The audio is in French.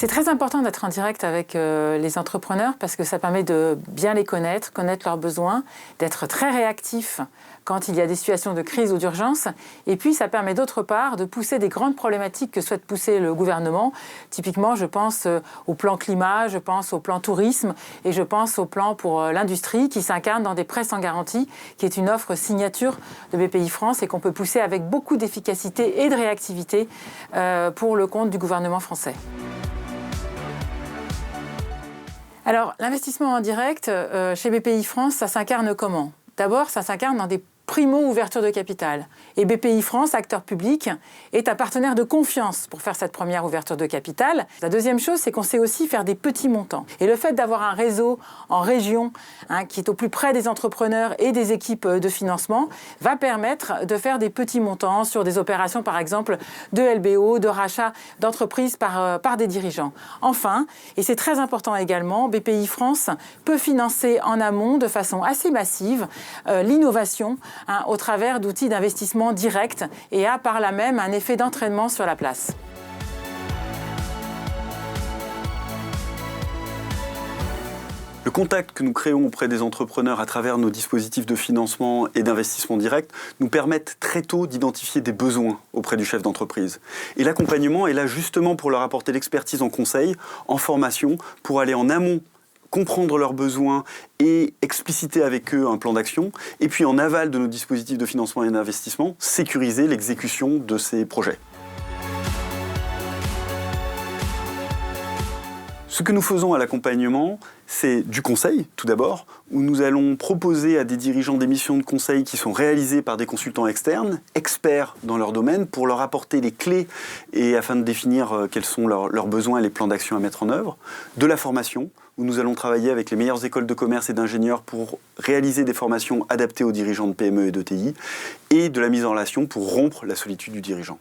C'est très important d'être en direct avec les entrepreneurs parce que ça permet de bien les connaître leurs besoins, d'être très réactif quand il y a des situations de crise ou d'urgence. Et puis, ça permet d'autre part de pousser des grandes problématiques que souhaite pousser le gouvernement. Typiquement, je pense au plan climat, je pense au plan tourisme et je pense au plan pour l'industrie qui s'incarne dans des prêts sans garantie, qui est une offre signature de BPI-France et qu'on peut pousser avec beaucoup d'efficacité et de réactivité pour le compte du gouvernement français. Alors, l'investissement en direct chez BPI-France, ça s'incarne comment ? D'abord, ça s'incarne dans des primo-ouverture de capital. Et BPI-France, acteur public, est un partenaire de confiance pour faire cette première ouverture de capital. La deuxième chose, c'est qu'on sait aussi faire des petits montants. Et le fait d'avoir un réseau en région qui est au plus près des entrepreneurs et des équipes de financement va permettre de faire des petits montants sur des opérations, par exemple, de LBO, de rachat d'entreprises par des dirigeants. Enfin, et c'est très important également, BPI-France peut financer en amont de façon assez massive l'innovation au travers d'outils d'investissement directs et a par là même un effet d'entraînement sur la place. Le contact que nous créons auprès des entrepreneurs à travers nos dispositifs de financement et d'investissement direct nous permettent très tôt d'identifier des besoins auprès du chef d'entreprise. Et l'accompagnement est là justement pour leur apporter l'expertise en conseil, en formation, pour aller en amont comprendre leurs besoins et expliciter avec eux un plan d'action, et puis en aval de nos dispositifs de financement et d'investissement, sécuriser l'exécution de ces projets. Ce que nous faisons à l'accompagnement, c'est du conseil, tout d'abord, où nous allons proposer à des dirigeants des missions de conseil qui sont réalisées par des consultants externes, experts dans leur domaine, pour leur apporter les clés et afin de définir quels sont leurs besoins et les plans d'action à mettre en œuvre. De la formation, où nous allons travailler avec les meilleures écoles de commerce et d'ingénieurs pour réaliser des formations adaptées aux dirigeants de PME et d'ETI, et de la mise en relation pour rompre la solitude du dirigeant.